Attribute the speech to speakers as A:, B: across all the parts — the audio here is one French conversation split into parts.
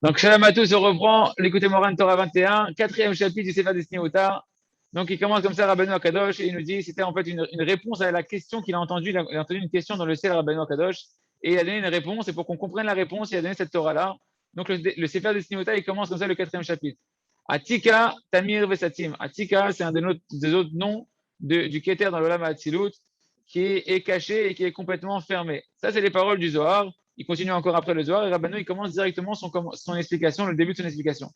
A: Donc, Shalom à tous, on reprend l'écouter Moran Torah 21, quatrième chapitre du Sefer Destiné Ota. Donc, il commence comme ça, Rabbeinu Akadosh, et il nous dit, c'était en fait une réponse à la question qu'il a entendue. Il a entendu une question dans le ciel, Rabbeinu Akadosh, et il a donné une réponse, et pour qu'on comprenne la réponse, il a donné cette Torah-là. Donc, le Sefer Destiné Ota, il commence comme ça, le quatrième chapitre. Atika, Tamir, Vesatim. Atika, c'est un des autres noms du Keter dans l'Olam Hatzilut, qui est caché et qui est complètement fermé. Ça, c'est les paroles du Zohar. Il continue encore après le Zohar et Rabbeinu, il commence directement son explication, le début de son explication.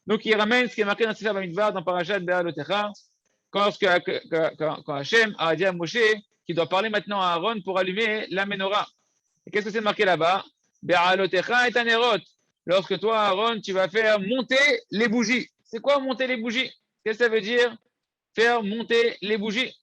A: Donc, il ramène ce qui est marqué dans Sefer Bamidbar, dans Parashat Be'alotecha, quand Hachem a dit à Moshe qu'il doit parler maintenant à Aaron pour allumer la menorah. Et qu'est-ce que c'est marqué là-bas? Be'alotecha et anerot. Lorsque toi, Aaron, tu vas faire monter les bougies. C'est quoi monter les bougies? Qu'est-ce que ça veut dire faire monter les bougies?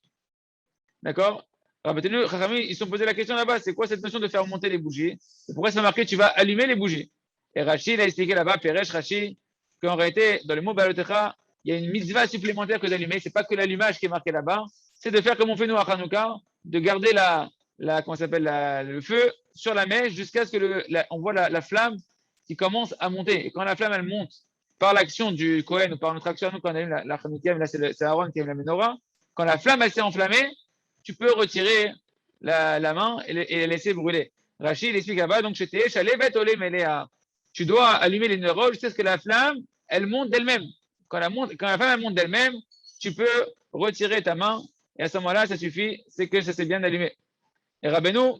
A: D'accord? Ils se sont posé la question là-bas, c'est quoi cette notion de faire monter les bougies? Et pourquoi c'est marqué tu vas allumer les bougies? Et Rachid a expliqué là-bas, Peresh Rachid, qu'en réalité, dans le mot Balotecha, il y a une mitzvah supplémentaire que d'allumer. C'est pas que l'allumage qui est marqué là-bas, c'est de faire comme on fait nous à Hanouka, de garder comment s'appelle, le feu sur la mèche jusqu'à ce que on voit la flamme qui commence à monter. Et quand la flamme elle monte par l'action du Kohen ou par notre action, nous quand on allume la Hanouka, là c'est Aaron qui aime la menorah, quand la flamme elle s'est enflammée, tu peux retirer la main et la laisser brûler. Rachid explique là-bas, donc tu dois allumer les neurones jusqu'à ce que la flamme, elle monte d'elle-même. Quand la flamme elle monte d'elle-même, tu peux retirer ta main et à ce moment-là, ça suffit, c'est que ça s'est bien allumé. Et Rabbeinu,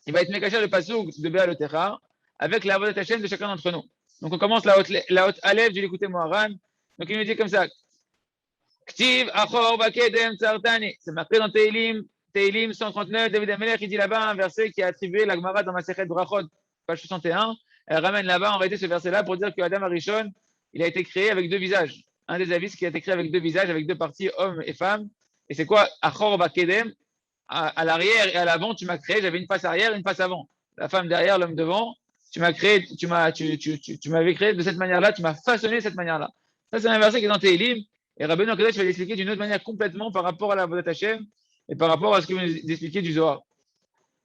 A: il va être mécaché le pasouk de Be'alotecha avec la voix de Hachem de chacun d'entre nous. Donc on commence la haute Aleph du l'écouter Moharan. Donc il nous dit comme ça, Ktiv achor bakedem tsartani. C'est marqué dans Teilim 139. David Amelech, il dit là-bas un verset qui est attribué la Gemara dans Masechet Brachot, page 61. Elle ramène là-bas en réalité ce verset-là pour dire que Adam Arishon, il a été créé avec deux visages. Un des avis qui a été créé avec deux visages, avec deux parties, hommes et femmes. Et c'est quoi achor bakedem? À l'arrière et à l'avant, tu m'as créé. J'avais une face arrière et une face avant. La femme derrière, l'homme devant. Tu m'as créé, tu m'avais créé de cette manière-là, tu m'as façonné de cette manière-là. Ça, c'est un verset qui est dans Teilim. Et Rabbeinu Akadosh va l'expliquer d'une autre manière complètement par rapport à la Vodat Hashem et par rapport à ce que vous expliquez du Zohar.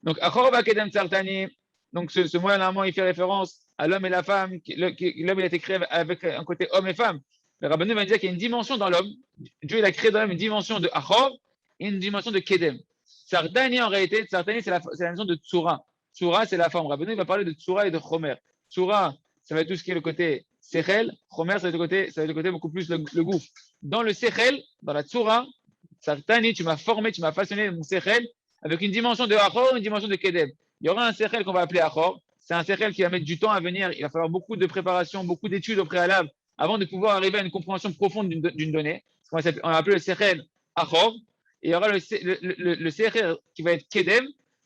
A: Donc, Achor Bakedem Tsartani, donc ce mot, normalement, il fait référence à l'homme et la femme. L'homme, il a été créé avec un côté homme et femme. Le Rabbeinu va dire qu'il y a une dimension dans l'homme. Dieu, il a créé dans l'homme une dimension de Achor et une dimension de Kedem. Tsartani, en réalité, Tsartani, c'est la notion de Tsura. Tsura, c'est la forme. Rabbeinu va parler de Tsura et de Chomer. Tsura, ça va être tout ce qui est le côté Sechel. Chomer, ça va être le côté beaucoup plus le goût. Dans le Sechel, dans la Tsura, Sartani, tu m'as formé, tu m'as façonné mon Sechel avec une dimension de Achor et une dimension de Kedem. Il y aura un Sechel qu'on va appeler Achor. C'est un Sechel qui va mettre du temps à venir. Il va falloir beaucoup de préparation, beaucoup d'études au préalable avant de pouvoir arriver à une compréhension profonde d'une donnée. On va appeler le Sechel Achor. Et il y aura le Sechel qui va être Kedem,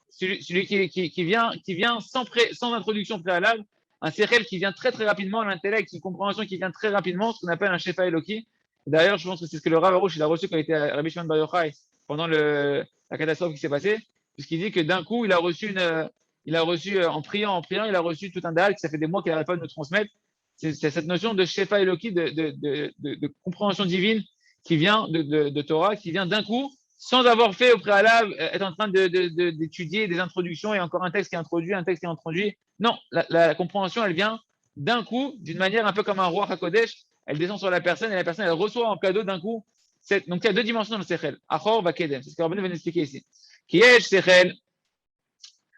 A: celui qui vient sans introduction préalable. Un Sechel qui vient très très rapidement, l'intellect, une compréhension qui vient très rapidement, ce qu'on appelle un Shefa Eloki. D'ailleurs, je pense que c'est ce que le Rav Arush il a reçu quand il était à Rabbi Shimon Bar Yochai pendant la catastrophe qui s'est passée, puisqu'il dit que d'un coup, il a reçu en priant, il a reçu tout un dal que ça fait des mois qu'il n'arrête pas de nous transmettre. C'est cette notion de Shefa Eloki, de compréhension divine qui vient de Torah, qui vient d'un coup, sans avoir fait au préalable, être en train d'étudier des introductions et encore un texte qui est introduit, un texte qui est introduit. Non, la compréhension, elle vient d'un coup, d'une manière un peu comme un roi HaKodesh. Elle descend sur la personne et la personne, elle reçoit en cadeau d'un coup. Donc, il y a deux dimensions dans le Sechel. Achor va Kedem. C'est ce que Rabbeinu vient d'expliquer ici. Kiesh Sechel,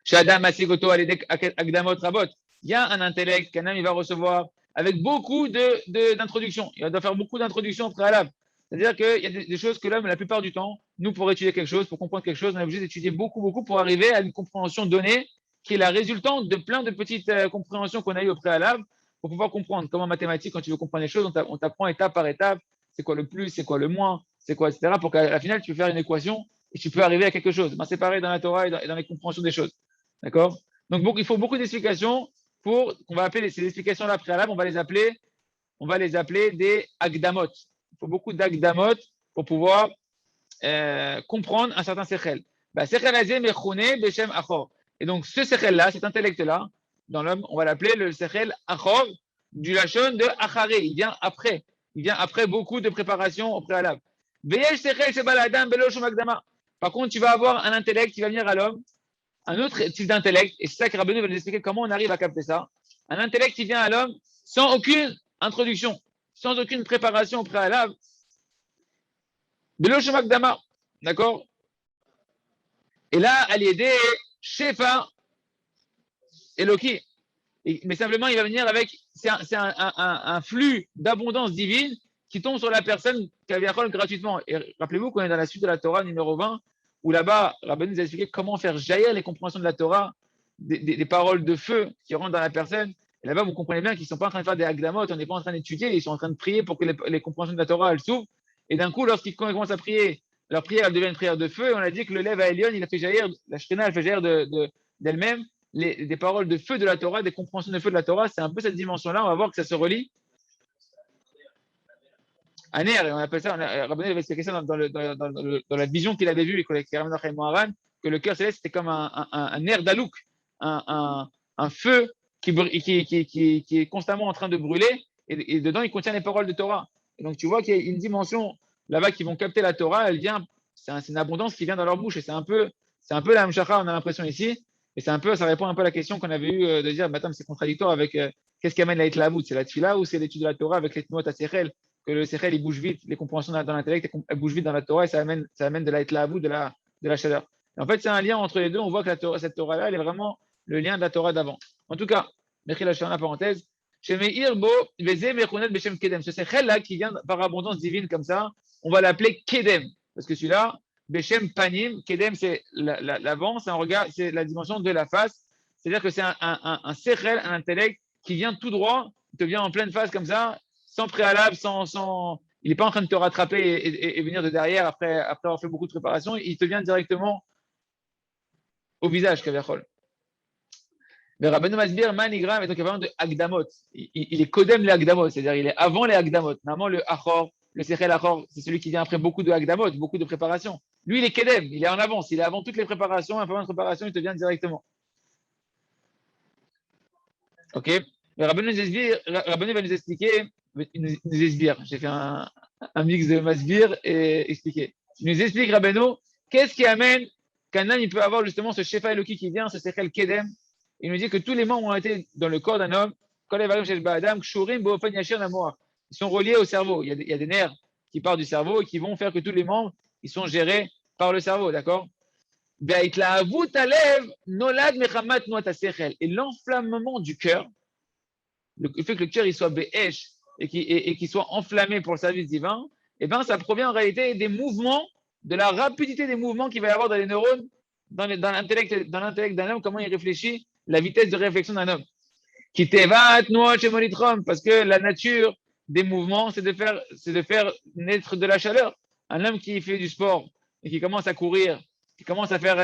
A: Shadam Asigoto Aledek Agdamot Rabot. Il y a un intellect qu'un homme il va recevoir avec beaucoup d'introductions. Il doit faire beaucoup d'introductions au préalable. C'est-à-dire qu'il y a des choses que l'homme, la plupart du temps, nous, pour étudier quelque chose, pour comprendre quelque chose, on est obligé d'étudier beaucoup pour arriver à une compréhension donnée qui est la résultante de plein de petites compréhensions qu'on a eues au préalable pour pouvoir comprendre. Comme en mathématiques, quand tu veux comprendre les choses, on t'apprend étape par étape, c'est quoi le plus, c'est quoi le moins, c'est quoi, etc. Pour qu'à la finale, tu peux faire une équation et tu peux arriver à quelque chose. Ben, c'est pareil dans la Torah et dans les compréhensions des choses. D'accord? Donc, il faut beaucoup d'explications qu'on va appeler ces explications-là préalables, on va les appeler des agdamot. Il faut beaucoup d'agdamot pour pouvoir comprendre un certain sechel. Sechel azé mechouné beshem achor. Et donc, ce sechel-là, cet intellect-là, dans l'homme, on va l'appeler le sechel achor du lachon de acharé. Il vient après beaucoup de préparation au préalable. Veyesh sechel sheba l'adam belo shum agdama. Par contre, tu vas avoir un intellect qui va venir à l'homme, un autre type d'intellect, et c'est ça que Rabbeinu va nous expliquer comment on arrive à capter ça. Un intellect qui vient à l'homme sans aucune introduction, sans aucune préparation au préalable. De l'Oshamak Dama, d'accord? Et là, elle est aidée, Shefa et Loki. Mais simplement, il va venir avec, c'est un flux d'abondance divine qui tombe sur la personne qui avait gratuitement. Et rappelez-vous qu'on est dans la suite de la Torah numéro 20, où là-bas, Rabbi nous a expliqué comment faire jaillir les compréhensions de la Torah, des paroles de feu qui rentrent dans la personne. Et là-bas, vous comprenez bien qu'ils ne sont pas en train de faire des agdamot, on n'est pas en train d'étudier, ils sont en train de prier pour que les compréhensions de la Torah, elles s'ouvrent. Et d'un coup, lorsqu'ils commencent à prier, leur prière elle devient une prière de feu. Et on a dit que le lève à Elion, il a fait jaillir, la Shrina, elle fait jaillir d'elle-même des paroles de feu de la Torah, des compréhensions de feu de la Torah. C'est un peu cette dimension-là. On va voir que ça se relie à Ner. Et on appelle ça, Rabbi avait expliqué ça dans la vision qu'il avait vue avec Rabbi Nachman Moharan, que le cœur céleste, c'était comme un nerf d'Alouk, un feu qui est constamment en train de brûler, et dedans, il contient les paroles de Torah. Et donc, tu vois qu'il y a une dimension là-bas qui vont capter la Torah, elle vient, c'est une abondance qui vient dans leur bouche, et c'est un peu la Hamshacha, on a l'impression ici, et ça répond un peu à la question qu'on avait eue de dire, bah, c'est contradictoire avec qu'est-ce qui amène la Hitlavut, c'est la Tfila ou c'est l'étude de la Torah avec les Tmot à Sechel, que le Sechel il bouge vite, les compréhensions dans l'intellect elles bougent vite dans la Torah, et ça amène de la Hitlavut, de la chaleur. Et en fait, c'est un lien entre les deux, on voit que cette Torah-là, elle est vraiment le lien de la Torah d'avant. En tout cas, Mechil Hachem, la parenthèse, ce Sechel-là qui vient par abondance divine comme ça, on va l'appeler Kedem, parce que celui-là, Beshem Panim, Kedem c'est l'avant, c'est un regard, c'est la dimension de la face, c'est-à-dire que c'est un Sechel, un intellect qui vient tout droit, il te vient en pleine face comme ça, sans préalable, il n'est pas en train de te rattraper et venir de derrière après avoir fait beaucoup de préparation, il te vient directement au visage, Kaviachol. Mais Rabbeinu Masbir, Manigram, est donc parlant de Agdamot. Il est Kodem les Agdamot, c'est-à-dire il est avant les Agdamot. Normalement, le Achor, le Sechel Achor, c'est celui qui vient après beaucoup de Agdamot, beaucoup de préparation. Lui, il est Kedem, il est en avance, il est avant toutes les préparations, un peu de préparation, il te vient directement. Ok. Mais Rabbeinu va nous expliquer, nous explique, j'ai fait un mix de Masbir et expliquer. Il nous explique, Rabbeinu, qu'est-ce qui amène qu'un homme il peut avoir justement ce Shefa Eloki qui vient, ce Sechel Kedem. Il nous dit que tous les membres ont été dans le corps d'un homme, ils sont reliés au cerveau. Il y a des nerfs qui partent du cerveau et qui vont faire que tous les membres ils sont gérés par le cerveau, d'accord? Et l'enflammement du cœur, le fait que le cœur il soit béèche et qu'il soit enflammé pour le service divin, eh ben, ça provient en réalité des mouvements, de la rapidité des mouvements qu'il va y avoir dans les neurones, dans l'intellect d'un homme, comment il réfléchit, la vitesse de réflexion d'un homme. Parce que la nature des mouvements, c'est de faire naître de la chaleur. Un homme qui fait du sport et qui commence à courir, qui commence à faire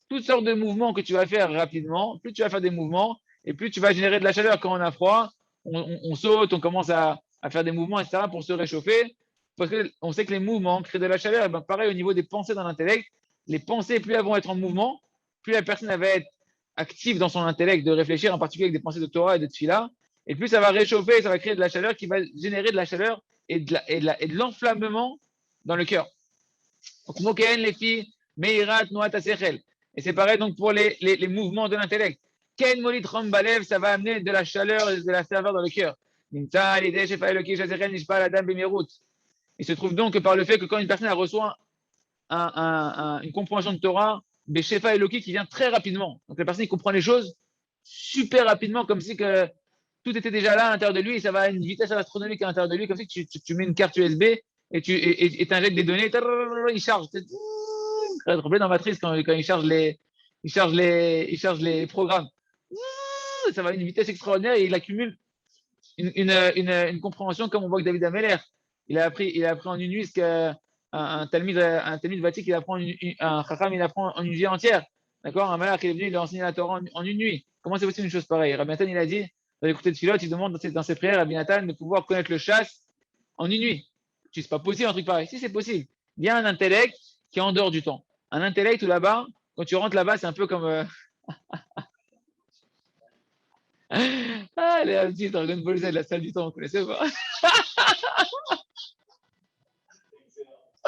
A: toutes sortes de mouvements que tu vas faire rapidement, plus tu vas faire des mouvements et plus tu vas générer de la chaleur. Quand on a froid, on saute, on commence à faire des mouvements, etc. pour se réchauffer. Parce qu'on sait que les mouvements créent de la chaleur. Et ben, pareil au niveau des pensées dans l'intellect, les pensées, plus elles vont être en mouvement, plus la personne elle va être active dans son intellect de réfléchir, en particulier avec des pensées de Torah et de Tfila, et plus ça va réchauffer, ça va créer de la chaleur qui va générer de la chaleur et de l'enflammement dans le cœur. Donc, Mokéen, les filles, Meirat, Noat, Asechel. Et c'est pareil donc pour les mouvements de l'intellect. Ken Molit Rambalev, ça va amener de la chaleur et de la ferveur dans le cœur. Il se trouve donc que par le fait que quand une personne reçoit une compréhension de Torah, Beshefa Eloki qui vient très rapidement. Donc la personne qui comprend les choses super rapidement, comme si que tout était déjà là à l'intérieur de lui et ça va à une vitesse astronomique à l'intérieur de lui, comme si tu mets une carte USB et tu injectes des données, il charge. C'est trop bien dans Matrice quand il charge les programmes. Ça va à une vitesse extraordinaire et il accumule une compréhension comme on voit que David Ameller. Il a appris en une nuit ce qu'un Talmud Vatik, il apprend un Chacham, il apprend en une vie entière. D'accord? Un malach, il est venu, il a enseigné la Torah en une nuit. Comment c'est possible une chose pareille? Rabbi Nathan, il a dit, dans l'écouté de Philot, il demande dans ses prières, Rabbi Nathan, de pouvoir connaître le chasse en une nuit. C'est pas possible un truc pareil. Si, c'est possible. Il y a un intellect qui est en dehors du temps. Un intellect où là-bas, quand tu rentres là-bas, c'est un peu comme. Les petits Dragon Ball Z, la salle du temps, vous connaissez pas?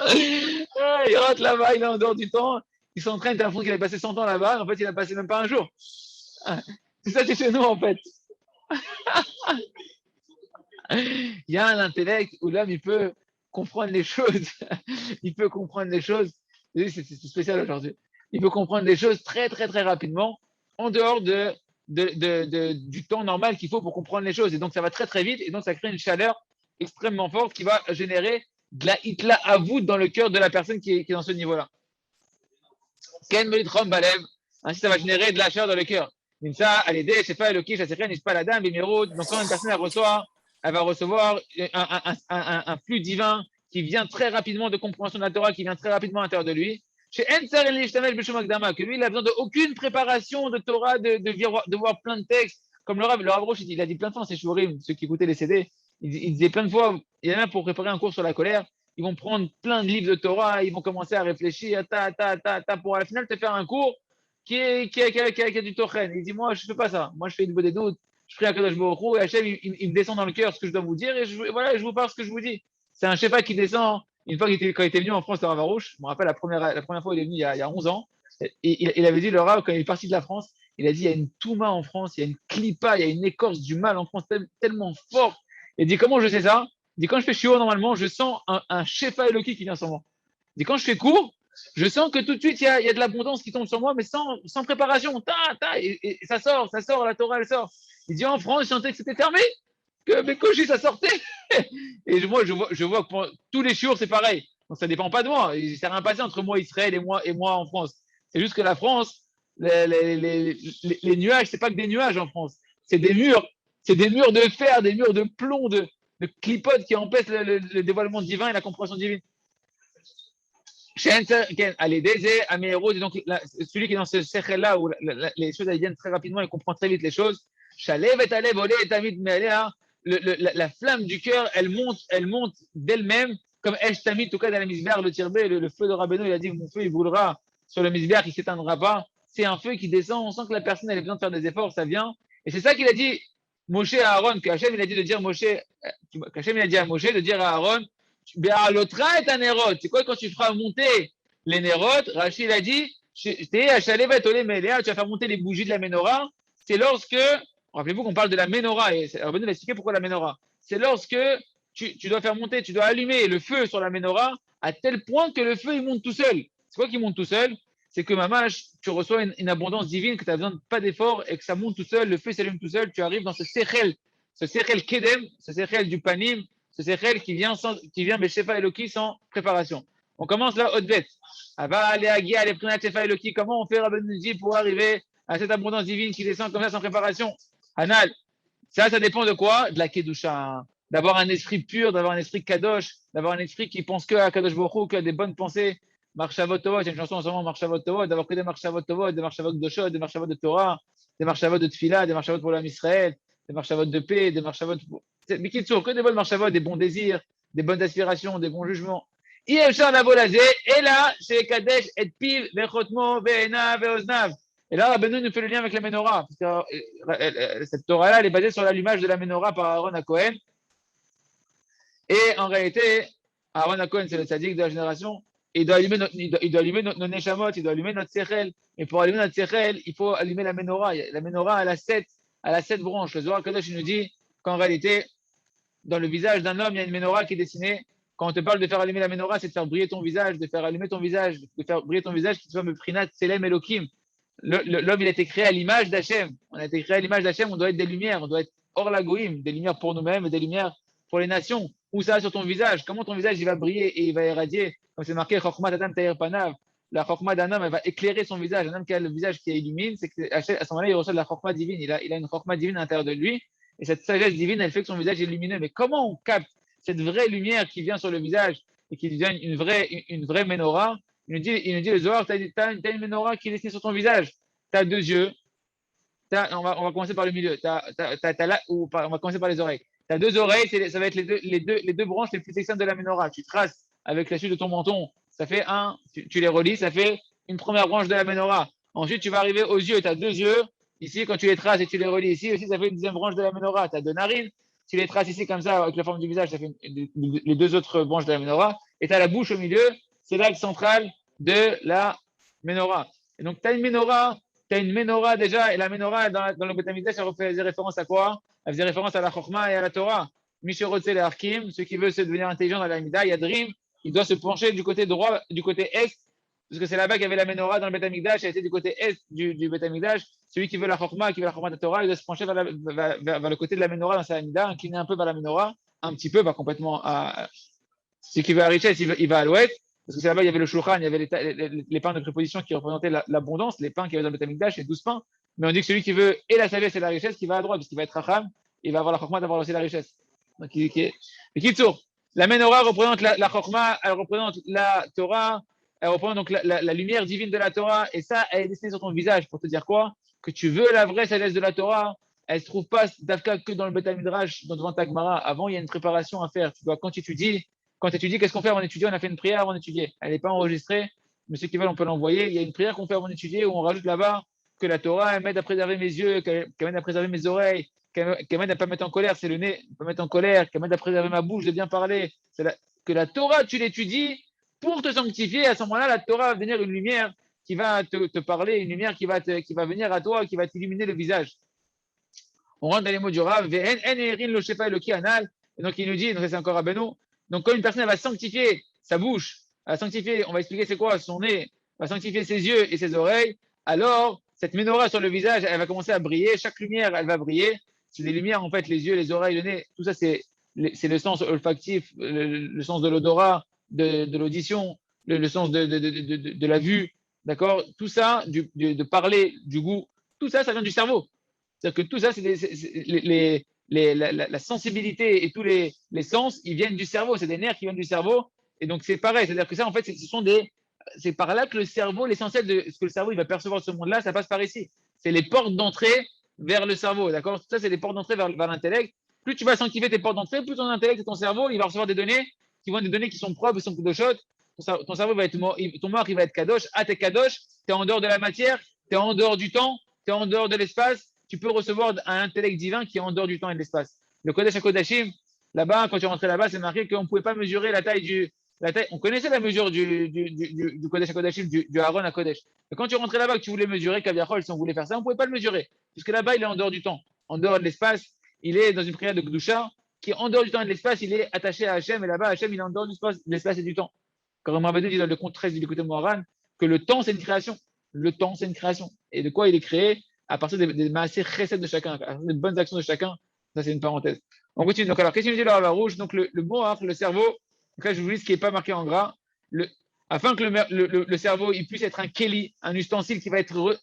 A: Il rentre là-bas, il est en dehors du temps. Il s'entraîne, t'as l'impression qu'il a passé 100 ans là-bas. En fait, il a passé même pas un jour. C'est ça, c'est chez nous, en fait. Il y a un intellect où l'homme, il peut comprendre les choses. Il peut comprendre les choses. C'est spécial aujourd'hui. Il peut comprendre les choses très, très, très rapidement en dehors du temps normal qu'il faut pour comprendre les choses. Et donc, ça va très, très vite. Et donc, ça crée une chaleur extrêmement forte qui va générer de la hitla avout dans le cœur de la personne qui est dans ce niveau-là. Ken Melitrom Balev. Ainsi, ça va générer de la chaleur dans le cœur. Nimsa, Alédé, je sais pas, le kish, je sais pas, la dame, Bimero. Donc, quand une personne elle va recevoir un flux divin qui vient très rapidement de compréhension de la Torah, qui vient très rapidement à l'intérieur de lui. Chez Ensar El Ishtamel Bishom Akdama, que lui, il a besoin d'aucune préparation de Torah, de voir plein de textes. Comme le Rav Roche, il a dit plein de fois dans ses shurim, ceux qui écoutaient les CD, il disait plein de fois, il y en a pour préparer un cours sur la colère, ils vont prendre plein de livres de Torah, ils vont commencer à réfléchir, pour à la finale te faire un cours qui a du tochen. Il dit, moi, je ne fais pas ça. Moi, je fais une bonne doute. Je prie à Kadosh Baruch Hu, et Hachem, il me descend dans le cœur ce que je dois vous dire, et je vous parle ce que je vous dis. C'est un Shefa qui descend. Une fois quand il était venu en France, le Rav Arouche, je me rappelle la première fois où il est venu il y a 11 ans, et il avait dit, le Rav, quand il est parti de la France, il a dit, il y a une Touma en France, il y a une Klippa, il y a une écorce du mal en France tellement forte. Il dit, comment je sais ça? Il dit, quand je fais shiur, normalement, je sens un Shefa Eloki qui vient sur moi. Il dit, quand je fais cours, je sens que tout de suite, il y a de l'abondance qui tombe sur moi, mais sans préparation. Et ça sort, la Torah, elle sort. Il dit, en France, je sentais que c'était fermé, que mes cochis, ça sortait. Et moi, je vois que pour tous les chiours, c'est pareil. Donc, ça ne dépend pas de moi. Il ne s'est rien passé entre moi, Israël, et moi en France. C'est juste que la France, les nuages, ce n'est pas que des nuages en France. C'est des murs. C'est des murs de fer, des murs de plomb, de clipotes qui empêchent le dévoilement divin et la compréhension divine. Allez, donc celui qui est dans ce cercle-là où les choses viennent très rapidement, il comprend très vite les choses. La flamme du cœur, elle monte d'elle-même, comme Esh Tamid, tout cas dans la misbère, le tirbé, le feu de Rabbeinu, il a dit mon feu il brûlera sur le misbère, il ne s'éteindra pas. C'est un feu qui descend, on sent que la personne elle a besoin de faire des efforts, ça vient. Et c'est ça qu'il a dit Moshe à Aaron, qu'Hachem il a dit de dire qu'Hachem il a dit à Moshe de dire à Aaron, Be'alotra est un néroth. C'est quoi quand tu feras monter les néroth? Rachid a dit, tu vas faire monter les bougies de la menorah. C'est lorsque, rappelez-vous qu'on parle de la menorah, et Rabbeinu va expliquer pourquoi la menorah. C'est lorsque tu dois faire monter, tu dois allumer le feu sur la menorah à tel point que le feu il monte tout seul. C'est quoi qui monte tout seul? C'est que mamash, tu reçois une abondance divine, que tu n'as besoin de pas d'effort et que ça monte tout seul, le feu s'allume tout seul, tu arrives dans ce sechel kedem, ce sechel du panim, ce sechel qui vient Beshefa Eloki sans préparation. On commence là, haute bête. Comment on fait Rabbeinu pour arriver à cette abondance divine qui descend comme ça sans préparation? Hanal, ça dépend de quoi? De la Kedusha. D'avoir un esprit pur, d'avoir un esprit kadosh, d'avoir un esprit qui pense que à Kadosh Baruch Hu, que à des bonnes pensées. Marchavot Tovot, il y a une chanson en ce moment, Marchavot Tovot, d'avoir que des Marchavot Tovot, des Marchavot de Doshot, des Marchavot de Torah, des Marchavot de Tfila, des Marchavot pour l'âme Israël, des Marchavot de paix, des Marchavot pour. Mais qui que des bonnes Marchavot, des bons désirs, des bonnes aspirations, des bons jugements. Et là, chez Kadesh, et Pil, Vechotmo, Ve'ena, Ve'oznav. Et là, Rabbeinu nous fait le lien avec la menorah. Parce que cette Torah-là, elle est basée sur l'allumage de la menorah par Aaron à Cohen. Et en réalité, Aaron à Cohen, c'est le tzaddik de la génération. Il doit allumer nos neshamot, il doit allumer notre sechel. Et pour allumer notre sechel, il faut allumer la menorah. La menorah, elle a sept branches. Le Zohar Kadosh, il nous dit qu'en réalité, dans le visage d'un homme, il y a une menorah qui est dessinée. Quand on te parle de faire allumer la menorah, c'est de faire briller ton visage, de faire allumer ton visage, de faire briller ton visage qui soit meprinat selem elokim. L'homme, il a été créé à l'image d'Hachem. On a été créé à l'image d'Hachem, on doit être des lumières, on doit être hors la goïm, des lumières pour nous-mêmes et des lumières pour les nations. Où ça sur ton visage? Comment ton visage il va briller et il va irradier? Comme c'est marqué, Chokhmat Adam Tahir Panav. La Chokhmat d'un homme, elle va éclairer son visage. Un homme qui a le visage qui illumine, c'est qu'à ce moment-là, il reçoit de la Chokhmat divine. Il a une Chokhmat divine à l'intérieur de lui. Et cette sagesse divine, elle fait que son visage est lumineux. Mais comment on capte cette vraie lumière qui vient sur le visage et qui devient une vraie menorah? Il nous dit le Zohar, tu as une menorah qui est dessinée sur ton visage. Tu as deux yeux. On va commencer par le milieu. On va commencer par les oreilles. Tu as deux oreilles, ça va être les deux branches les plus externes de la menorah. Tu traces avec la chute de ton menton, ça fait tu les relis, ça fait une première branche de la menorah. Ensuite, tu vas arriver aux yeux, tu as deux yeux. Ici, quand tu les traces et tu les relis ici, aussi, ça fait une deuxième branche de la menorah. Tu as deux narines. Tu les traces ici comme ça, avec la forme du visage, ça fait les deux autres branches de la menorah. Et tu as la bouche au milieu, c'est l'axe central de la menorah. Et donc, tu as une menorah déjà, et la menorah, dans le Beth Amikdash, ça fait référence à quoi? elle faisait référence à la Chorma et à la Torah. Mishorotse le Harkim, ceux qui veulent se devenir intelligent dans la Mida, Yadrim, il doit se pencher du côté droit, du côté est, parce que c'est là-bas qu'il y avait la menorah dans le Beth Amikdash, elle était du côté est du Beth Amikdash. Celui qui veut la Chorma, qui veut la Chorma de la Torah, il doit se pencher vers le côté de la menorah dans sa Mida, incliner un peu vers la menorah, un petit peu, pas complètement à. Celui qui veut la richesse, il va à l'ouest, parce que c'est là-bas, il y avait le Shulchan, il y avait les pains de préposition qui représentaient l'abondance, les pains qu'il y avait dans le Beth Amikdash, les 12 pains. Mais on dit que celui qui veut et la sagesse et la richesse, qui va à droite, parce qu'il va être Racham, il va avoir la Chorma d'avoir aussi la richesse. Donc, la menorah représente la Chorma, elle représente la Torah, elle représente donc la lumière divine de la Torah, et ça, elle est dessinée sur ton visage pour te dire quoi? Que tu veux la vraie sagesse de la Torah, elle ne se trouve pas d'Afka que dans le Beth Midrash, devant ta Gemara. Avant, il y a une préparation à faire. Tu dois, quand tu étudies, qu'est-ce qu'on fait avant d'étudier? On a fait une prière avant d'étudier. Elle n'est pas enregistrée, mais ceux qui veulent, on peut l'envoyer. Il y a une prière qu'on fait avant d'étudier où on rajoute là-bas que la Torah, elle m'aide à préserver mes yeux, qu'elle m'aide à préserver mes oreilles, qu'elle m'aide à ne pas mettre en colère, c'est le nez, pas mettre en colère, qu'elle m'aide à préserver ma bouche, de bien parler. Que la Torah, tu l'étudies pour te sanctifier. À ce moment-là, la Torah va devenir une lumière qui va te parler, une lumière qui va venir à toi, qui va t'illuminer le visage. On rentre dans les mots du Rav, et donc il nous dit, donc c'est encore à Beno, donc quand une personne va sanctifier sa bouche, va sanctifier, on va expliquer c'est quoi, son nez, va sanctifier ses yeux et ses oreilles, alors cette menorah sur le visage, elle va commencer à briller, chaque lumière, elle va briller. C'est des lumières, en fait, les yeux, les oreilles, le nez, tout ça, c'est le sens olfactif, le sens de l'odorat, de l'audition, le sens de la vue, d'accord? Tout ça, de parler, du goût, tout ça, ça vient du cerveau. C'est-à-dire que tout ça, la sensibilité et tous les sens, ils viennent du cerveau. C'est des nerfs qui viennent du cerveau. Et donc, c'est pareil. C'est-à-dire que ça, en fait, c'est par là que le cerveau, l'essentiel de ce que le cerveau il va percevoir de ce monde-là, ça passe par ici. C'est les portes d'entrée vers le cerveau. D'accord? Tout ça, c'est les portes d'entrée vers l'intellect. Plus tu vas sanctifier tes portes d'entrée, plus ton intellect et ton cerveau, il va recevoir des données qui vont être des données qui sont propres, qui sont kadoshot. Ton cerveau va être ton mort, il va être kadosh. Ah, t'es kadosh, t'es en dehors de la matière, t'es en dehors du temps, t'es en dehors de l'espace. Tu peux recevoir un intellect divin qui est en dehors du temps et de l'espace. Le Kodesh HaKodashim, là-bas, quand tu rentrais là-bas, c'est marqué qu'on ne pouvait pas mesurer la taille. On connaissait la mesure du Kodesh HaKodashim, du Aaron à Kodesh. Mais quand tu rentrais là-bas, que tu voulais mesurer, Kaviachol, si on voulait faire ça, on ne pouvait pas le mesurer. Puisque là-bas, il est en dehors du temps, en dehors de l'espace. Il est dans une prière de Gdusha, qui est en dehors du temps et de l'espace, il est attaché à Hachem, et là-bas, Hachem, il est en dehors de l'espace et du temps. Quand Rabbeinu dit dans le compte 13 du côté Moharan, que le temps, c'est une création. Le temps, c'est une création. Et de quoi il est créé? À partir des maasé chesed de chacun, à partir des bonnes actions de chacun. Ça, c'est une parenthèse. On continue. Donc, alors, qu'est-ce qu'il nous dit là, la rouge? Donc, le moach, le cerveau, donc là, je vous dis ce qui n'est pas marqué en gras. Afin que le cerveau il puisse être un keli, un ustensile qui va être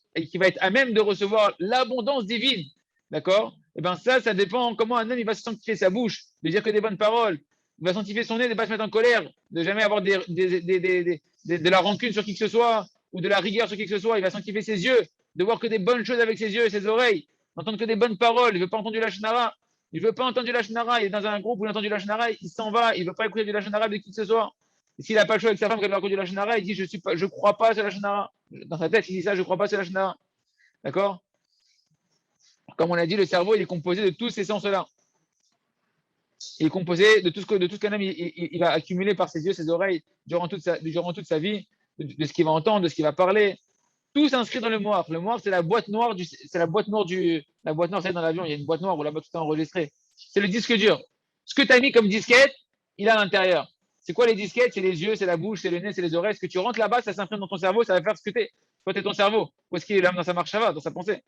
A: à même de recevoir l'abondance divine. D'accord? Et bien, ça dépend comment un homme il va se sanctifier sa bouche, de dire que des bonnes paroles. Il va sanctifier son nez, de ne pas se mettre en colère, de jamais avoir de la rancune sur qui que ce soit, ou de la rigueur sur qui que ce soit. Il va sanctifier ses yeux, de voir que des bonnes choses avec ses yeux et ses oreilles, d'entendre que des bonnes paroles. Il ne veut pas entendre du lachnara. Il ne veut pas entendre du lachnara. Il est dans un groupe où il entend du lachnara, il s'en va. Il ne veut pas écouter du lachnara de qui que ce soit. Et s'il n'a pas le choix avec sa femme, qu'elle lui raconte du lachnara, il dit je ne crois pas à ce lachnara. Dans sa tête, il dit ça, je ne crois pas à ce lachnara. D'accord? Comme on l'a dit, le cerveau, il est composé de tous ces sens-là. Il est composé de tout ce qu'un homme il va accumuler par ses yeux, ses oreilles, durant toute sa vie, de ce qu'il va entendre, de ce qu'il va parler. Tout s'inscrit dans le moire. Le moire, c'est la boîte noire la boîte noire, c'est dans l'avion, il y a une boîte noire où là-bas tout est enregistré. C'est le disque dur. Ce que tu as mis comme disquette, il a à l'intérieur. C'est quoi les disquettes? C'est les yeux, c'est la bouche, c'est le nez, c'est les oreilles. Ce que tu rentres là-bas, ça s'imprime dans ton cerveau, ça va faire ce que tu es. Toi, tu es ton cerveau. Où est-ce qu'il est là dans sa marche, ça va, dans sa pensée?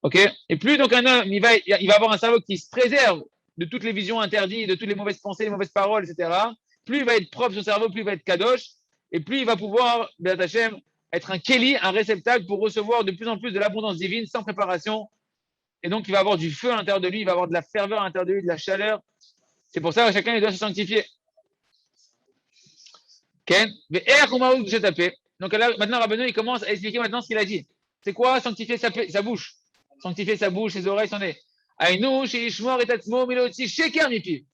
A: Ok? Et plus donc un homme, il va avoir un cerveau qui se préserve de toutes les visions interdites, de toutes les mauvaises pensées, les mauvaises paroles, etc. Plus il va être propre son cerveau, plus il va être kadosh, et plus il va pouvoir, Béat Hashem, être un keli, un réceptacle pour recevoir de plus en plus de l'abondance divine sans préparation. Et donc, il va avoir du feu à l'intérieur de lui, il va avoir de la ferveur à l'intérieur de lui, de la chaleur. C'est pour ça que chacun il doit se sanctifier. Ken, donc là, maintenant, Rabbeinu, il commence à expliquer maintenant ce qu'il a dit. C'est quoi sanctifier sa bouche? Sanctifier sa bouche, ses oreilles, son nez. Aïnou, chez Ishmor et Tatsmo, Miloti, Sheker, Mipi.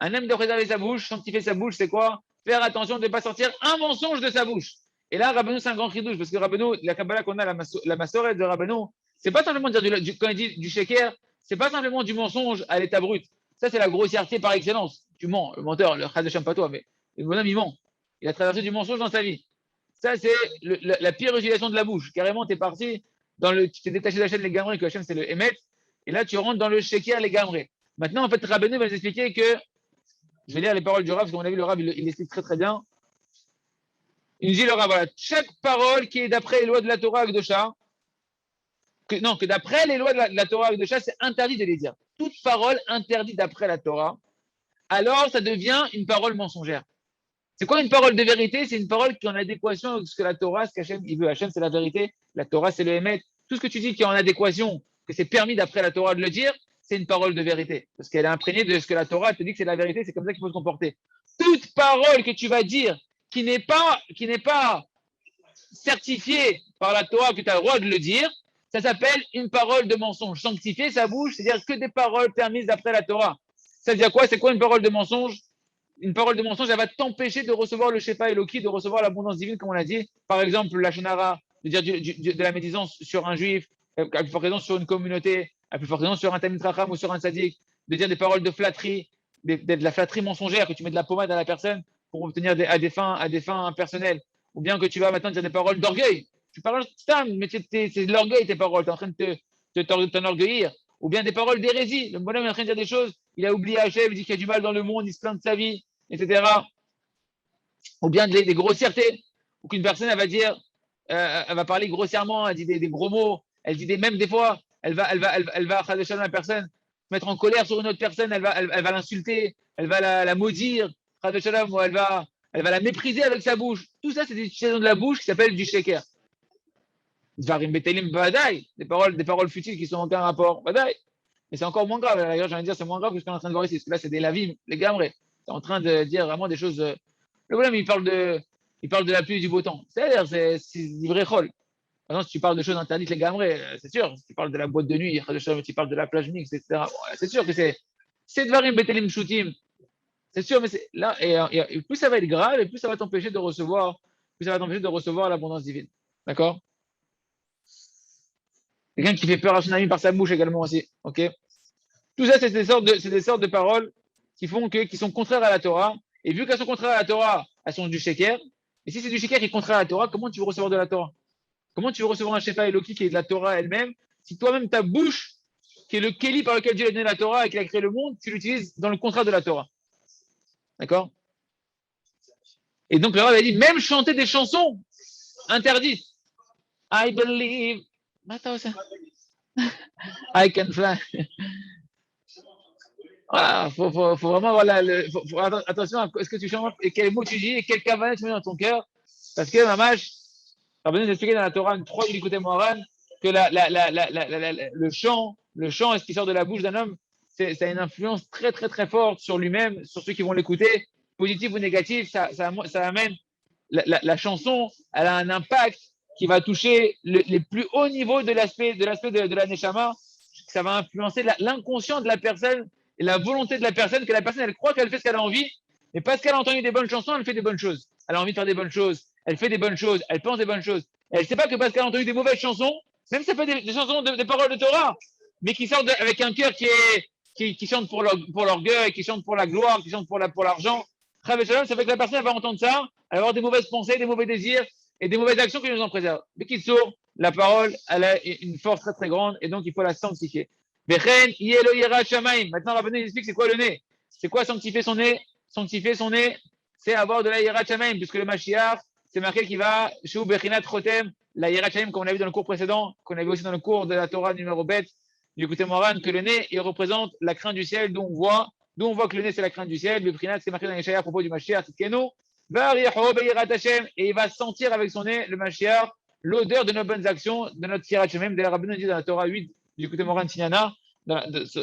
A: Un homme doit préserver sa bouche, sanctifier sa bouche, c'est quoi? Faire attention de ne pas sortir un mensonge de sa bouche. Et là, Rabbeinu, c'est un grand chidouche, parce que Rabbeinu, la Kabbalah qu'on a, la massorette de Rabbeinu, c'est pas simplement dire quand il dit du Sheker, c'est pas simplement du mensonge à l'état brut. Ça, c'est la grossièreté par excellence. Tu mens, le menteur, le Chadesham pas toi, mais le bonhomme, il ment. Il a traversé du mensonge dans sa vie. Ça, c'est la pire utilisation de la bouche. Carrément, tu es parti tu t'es détaché d'Hachem les gamins, que Hachem, c'est le Emet. Et là, tu rentres dans le sheker, les gamrés. Maintenant, en fait, Rabbeinu va nous expliquer que, je vais lire les paroles du Rav, parce qu'on a vu le Rav, il explique très très bien. Il nous dit le Rav, voilà, chaque parole qui est d'après les lois de la Torah Akdosha, que d'après les lois de la Torah Akdosha, c'est interdit de les dire. Toute parole interdite d'après la Torah, alors ça devient une parole mensongère. C'est quoi une parole de vérité? C'est une parole qui est en adéquation avec ce que la Torah, ce qu'Hachem il veut. Hachem, c'est la vérité. La Torah, c'est le Hémet. Tout ce que tu dis qui est en adéquation, que c'est permis d'après la Torah de le dire, c'est une parole de vérité. Parce qu'elle est imprégnée de ce que la Torah te dit que c'est la vérité, c'est comme ça qu'il faut se comporter. Toute parole que tu vas dire qui n'est pas certifiée par la Torah, que tu as le droit de le dire, ça s'appelle une parole de mensonge. Sanctifier sa bouche, c'est-à-dire que des paroles permises d'après la Torah. Ça veut dire quoi? C'est quoi une parole de mensonge? Une parole de mensonge, elle va t'empêcher de recevoir le Shepa Eloki, de recevoir l'abondance divine, comme on l'a dit. Par exemple, la Shonara, de dire de la médisance sur un juif, à plus forte raison sur une communauté, à plus forte raison sur un Talmid Chacham ou sur un Tzadik, de dire des paroles de flatterie, de la flatterie mensongère, que tu mets de la pommade à la personne pour obtenir à des fins personnelles. Ou bien que tu vas maintenant dire des paroles d'orgueil. Tu parles mais c'est de l'orgueil tes paroles, tu es en train de t'enorgueillir. Ou bien des paroles d'hérésie. Le bonhomme est en train de dire des choses, il a oublié Hachem, il dit qu'il y a du mal dans le monde, il se plaint de sa vie, etc. Ou bien des grossièretés, ou qu'une personne, elle va dire, elle va parler grossièrement, elle dit des gros mots, elle dit même des fois, elle va la personne, mettre en colère sur une autre personne, elle va l'insulter, elle va la maudire, ou elle va la mépriser avec sa bouche. Tout ça, c'est des utilisations de la bouche qui s'appellent du sheker. Des paroles futiles qui sont aucun rapport. Mais c'est encore moins grave. D'ailleurs, j'ai envie de dire, c'est moins grave que ce qu'on est en train de voir ici. Parce que là, c'est des lavim, les gamrés. C'est en train de dire vraiment des choses. Le problème, il parle de la pluie et du beau temps. C'est-à-dire, c'est du vrai chol. Maintenant, si tu parles de choses interdites, les gamrés, c'est sûr. Si tu parles de la boîte de nuit, si tu parles de la plage mixte, etc. Bon, c'est sûr que c'est dvarim betelim shutim. C'est sûr, mais c'est là, et plus ça va être grave, et plus ça va t'empêcher de recevoir l'abondance divine. D'accord? Quelqu'un qui fait peur à son ami par sa bouche également aussi. Ok. Tout ça, c'est des sortes de paroles qui sont contraires à la Torah. Et vu qu'elles sont contraires à la Torah, elles sont du sheker. Et si c'est du sheker qui est contraire à la Torah, comment tu veux recevoir de la Torah? Comment tu veux recevoir un Shefa Eloki qui est de la Torah elle-même, si toi-même ta bouche, qui est le Keli par lequel Dieu a donné la Torah et qu'il a créé le monde, tu l'utilises dans le contraire de la Torah. D'accord? Et donc le Rav a dit, même chanter des chansons interdites. I believe. I can fly. Voilà, faut vraiment, voilà, attention à ce que tu chantes et quels mots tu dis et quel cavanet tu mets dans ton cœur. Parce que, Mamash, ça va nous expliquer dans la Torah 3 du l'écouter Moharan que le chant, et ce qui sort de la bouche d'un homme, ça a une influence très, très, très forte sur lui-même, sur ceux qui vont l'écouter, positif ou négatif. Ça amène la chanson, elle a un impact qui va toucher les plus hauts niveaux de l'aspect de la Neshama. Ça va influencer l'inconscient de la personne et la volonté de la personne, que la personne, elle croit qu'elle fait ce qu'elle a envie, mais parce qu'elle a entendu des bonnes chansons, elle fait des bonnes choses. Elle a envie de faire des bonnes choses, elle fait des bonnes choses, elle pense des bonnes choses. Et elle ne sait pas que parce qu'elle a entendu des mauvaises chansons, même si ça fait des chansons, des paroles de Torah, mais qui sortent avec un cœur qui chante pour l'orgueil, qui chante pour la gloire, qui chante pour l'argent, ça fait que la personne elle va entendre ça, elle va avoir des mauvaises pensées, des mauvais désirs et des mauvaises actions qui nous en préservent. Mais qui sourd, la parole, elle a une force très très grande et donc il faut la sanctifier. Maintenant, Rabbeinu explique c'est quoi le nez. C'est quoi sanctifier son nez? Sanctifier son nez, c'est avoir de la Yirat Shamaim, puisque le Mashiach, c'est marqué qu'il va chez Bechinat Chotem, la Yirat Shamaim, comme on l'a vu dans le cours précédent, qu'on a vu aussi dans le cours de la Torah numéro bête, du côté Moran, que le nez, il représente la crainte du ciel, d'où on voit que le nez, c'est la crainte du ciel. Le Bechinat, c'est marqué dans les Yeshaya à propos du Mashiach, c'est Keno, et il va sentir avec son nez, le Mashiach, l'odeur de nos bonnes actions, de notre Yirat Shamaim, de la Rabbeinu dit dans la Torah 8, du côté Moran Signana, dans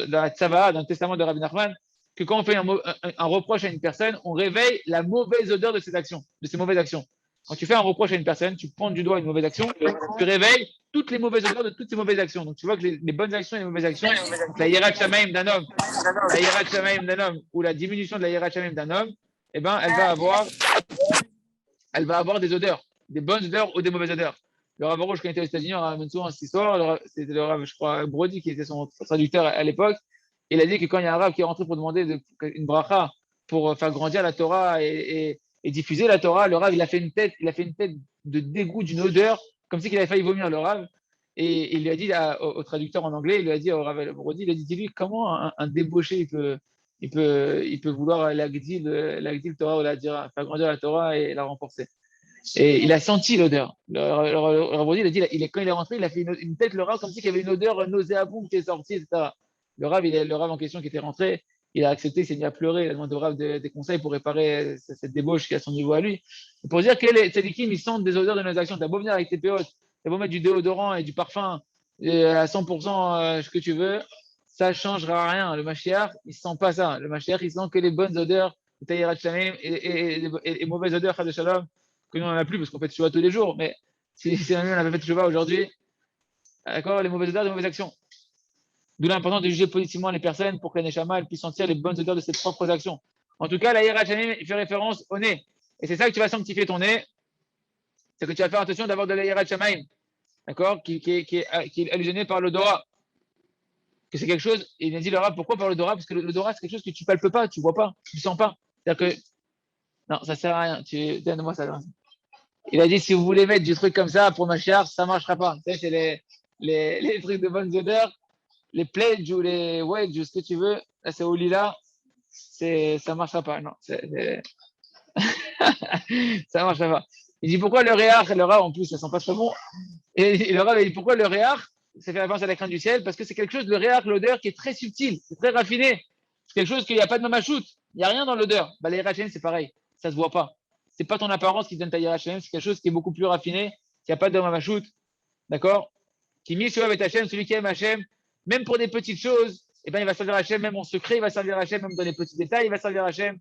A: la Tzava, dans le testament de Rabbi Nachman, que quand on fait un reproche à une personne, on réveille la mauvaise odeur de ses actions, de ses mauvaises actions. Quand tu fais un reproche à une personne, tu pointes du doigt une mauvaise action, tu réveilles toutes les mauvaises odeurs de toutes ces mauvaises actions. Donc tu vois que les bonnes actions et les mauvaises actions, la Yirat Shamaim d'un homme, ou la diminution de la Yirat Shamaim d'un homme, eh ben, elle va avoir des odeurs, des bonnes odeurs ou des mauvaises odeurs. Le Rav Rouge, quand il était aux États-Unis, on ramène souvent cette histoire. C'était le Rav, je crois, Brody, qui était son traducteur à l'époque. Il a dit que quand il y a un Rav qui est rentré pour demander une bracha pour faire grandir la Torah et diffuser la Torah, le Rav, il a fait une tête de dégoût, d'une odeur, comme si il avait failli vomir, le Rav. Et il lui a dit au traducteur en anglais, il lui a dit au Rav Brody, il a dit, dis-lui comment un débauché il peut vouloir l'agdil Torah ou la dira, faire grandir la Torah et la renforcer. Et il a senti l'odeur. Le Rav Brody, il a dit, quand il est rentré, il a fait une tête, le Rav, comme si il y avait une odeur nauséabonde qui est sortie, etc. Le Rav en question qui était rentré, il a accepté, il s'est mis à pleurer, il a demandé au Rav des conseils pour réparer cette débauche qui est à son niveau à lui. Pour dire que les tzadikim, ils sentent des odeurs de nos actions. Tu as beau venir avec tes péotes, tu as beau mettre du déodorant et du parfum à 100% ce que tu veux, ça ne changera rien. Le Mashiach, il ne sent pas ça. Le Mashiach, il sent que les bonnes odeurs de Taïrat Shamim et mauvaises odeurs, Chad Shalom, que nous, on n'en a plus parce qu'on fait Teshuvah tous les jours. Mais si on avait fait Teshuvah aujourd'hui, d'accord, les mauvaises odeurs, les mauvaises actions. D'où l'importance de juger positivement les personnes pour que les Neshama puissent sentir les bonnes odeurs de ses propres actions. En tout cas, la Hirat Shamim fait référence au nez. Et c'est ça que tu vas sanctifier ton nez. C'est que tu vas faire attention d'avoir de la Hirat Shamim, d'accord, qui est allusionné par l'odorat. Que c'est quelque chose, et il a dit le Rav, pourquoi par l'odorat? Parce que l'odorat, c'est quelque chose que tu palpes pas, tu vois pas, tu sens pas. C'est-à-dire que, non, ça sert à rien. Donne-moi ça. Il a dit, si vous voulez mettre du truc comme ça pour ma chère, ça marchera pas. Tu sais, c'est les trucs de bonnes odeurs, les pledges ou les wedges ou ce que tu veux. Là, c'est au lila. Ça marchera pas. Non, ça marchera pas. Il dit, pourquoi le réar? Le réar, en plus, ça sent pas très bon. Et le Rav, il dit, pourquoi le réar? Ça fait référence à la crainte du ciel, parce que c'est quelque chose, le réar, l'odeur qui est très subtile, c'est très raffiné. C'est quelque chose qu'il n'y a pas de mamachout. Il n'y a rien dans l'odeur. Bah, les Hirachem, c'est pareil. Ça se voit pas. C'est pas ton apparence qui donne ta Hirachem, c'est quelque chose qui est beaucoup plus raffiné, qui n'a pas de mamachout. D'accord? Qui mise avec Hachem, celui qui aime Hachem, même pour des petites choses, eh ben, il va servir Hachem, même en secret, il va servir Hachem, même dans les petits détails, il va servir Hachem.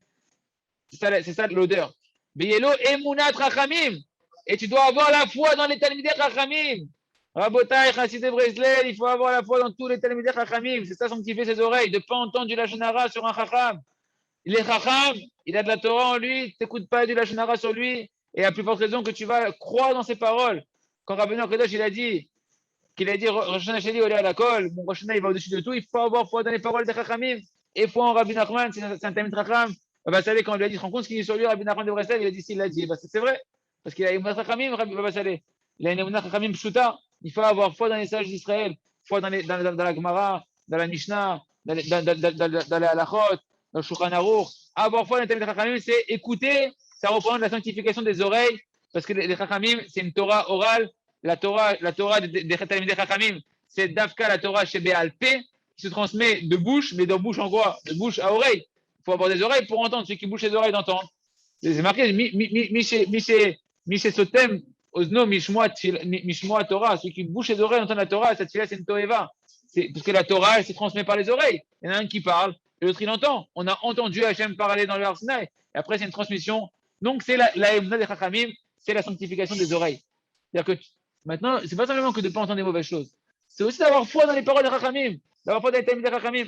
A: C'est ça l'odeur. Beyelo emunat rachamim. Et tu dois avoir la foi dans les talmidei rachamim. Rabotai, Chassidé Breslev, il faut avoir la foi dans tous les talmidei rachamim. C'est ça sanctifier ses oreilles, de ne pas entendre du lashon hara sur un chacham. Il est chacham, il a de la Torah en lui, tu n'écoutes pas du lashon hara sur lui, et à plus forte raison que tu vas croire dans ses paroles. Quand Rabbeinu Akadosh, il a dit, Rosh Hashanah Sheli Olé à la colle, mon Rosh Hashanah il va au-dessus de tout, il faut avoir foi dans les paroles des chachamim, et foi en Rabbi Nachman, c'est un talmid chacham. Bah, savez, quand on lui a dit, tu te rends compte ce qu'il dit sur lui, Rabbi Nachman de Breslev, il a dit, s'il l'a dit, bah, c'est vrai, parce qu'il a une chachamim, Rabbi Baba Saleh. Il a une chachamim pshuta, il faut avoir foi dans les sages d'Israël, foi dans la Gemara, dans la Mishnah, dans la Halachot, dans le Shulchan Aruch. Avoir foi dans les talmid chachamim, c'est écouter, ça reprend la sanctification des oreilles, parce que les chachamim, c'est une Torah orale. La Torah des Talmidei Chachamim, c'est Dafka, la Torah chez Béalpé, qui se transmet de bouche, mais de bouche en quoi? De bouche à oreille. Il faut avoir des oreilles pour entendre, celui qui bouche les oreilles d'entendre. C'est marqué, Miché Sotem, Ozno, Mishmoa Torah, celui qui bouche les oreilles d'entendre la Torah, cette fille-là, c'est une Toeva. Parce que la Torah, elle se transmet par les oreilles. Il y en a un qui parle, et l'autre, il entend. On a entendu Hachem parler dans le Arsinaï, et après, c'est une transmission. Donc, c'est la Emunah des Chachamim, c'est la sanctification des oreilles. C'est-à-dire que maintenant, c'est pas simplement que de ne pas entendre des mauvaises choses. C'est aussi d'avoir foi dans les paroles des Chachamim, d'avoir foi dans les Talmidei Chachamim.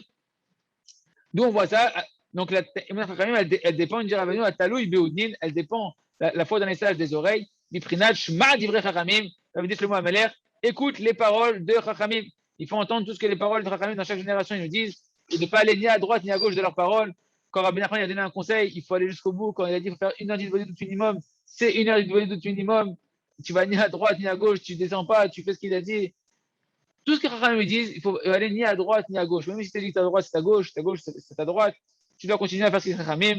A: D'où on voit ça. Donc, la Talmidei Chachamim, elle dépend, une Rabbeinu, à Taloui Beoudnin, elle dépend, la foi dans les sages des oreilles. Miprinat Shma Divrei Chachamim, ça veut dire le mot Ameler, écoute les paroles de Chachamim. Il faut entendre tout ce que les paroles de Chachamim dans chaque génération ils nous disent, et ne pas aller ni à droite ni à gauche de leurs paroles. Quand Rabbi Nachman a donné un conseil, il faut aller jusqu'au bout. Quand il a dit qu'il faut faire 1 heure d'Idvodut minimum, c'est 1 heure d'Idvodut minimum. Tu vas ni à droite ni à gauche, tu ne descends pas, tu fais ce qu'il a dit. Tout ce que Chachamim me disent, il faut aller ni à droite ni à gauche. Même si tu dis que ta droite, c'est ta gauche, c'est ta droite, tu dois continuer à faire ce que Chachamim.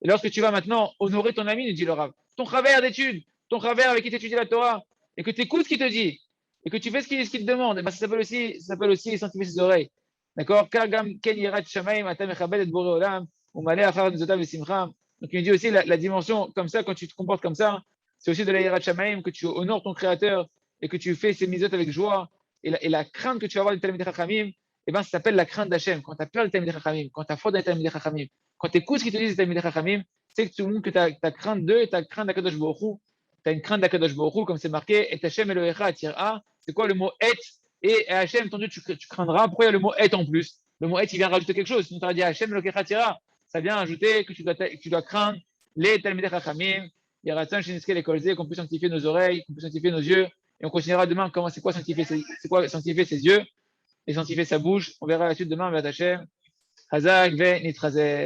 A: Et lorsque tu vas maintenant honorer ton ami, nous dit le Rav, ton travers d'études, ton travers avec qui tu étudies la Torah, et que tu écoutes ce qu'il te dit, et que tu fais ce qu'il te demande, et ben ça s'appelle aussi sanctifier ses oreilles. D'accord? Car gam ken yirat shamayim atam mechabed et boré olam, ou malé achar mizotav v'simcha. Donc il nous dit aussi la dimension comme ça, quand tu te comportes comme ça, c'est aussi de la yirat shamayim, que tu honores ton Créateur et que tu fais ces mitzvot avec joie. Et la crainte que tu vas avoir du Talmidei Chachamim, eh ben, ça s'appelle la crainte d'Hachem. Quand tu as peur du Talmidei Chachamim, quand tu as foi dans les Talmidei Chachamim, quand tu écoutes ce qu'ils te disent des Talmidei Chachamim, c'est que tout le monde que tu as crainte d'eux, tu as crainte d'Akadosh Baruch Hu, tu as une crainte d'Akadosh Baruch Hu, comme c'est marqué, et Hachem Elohecha Atir'a. C'est quoi le mot et? Et Hachem, ton Dieu, tu craindras. Pourquoi il y a le mot et en plus? Le mot et, il vient rajouter quelque chose. Sinon, tu as dit Hachem Elohecha Atir'a. Ça vient ajouter que tu dois craindre les Talmidei Chachamim. Il y aura tant chez les Kolzé, qu'on puisse sanctifier nos oreilles, qu'on puisse sanctifier nos yeux. Et on continuera demain c'est quoi sanctifier ses yeux et sanctifier sa bouche. On verra la suite demain, Hashem. Hazak ve Nitrazeh.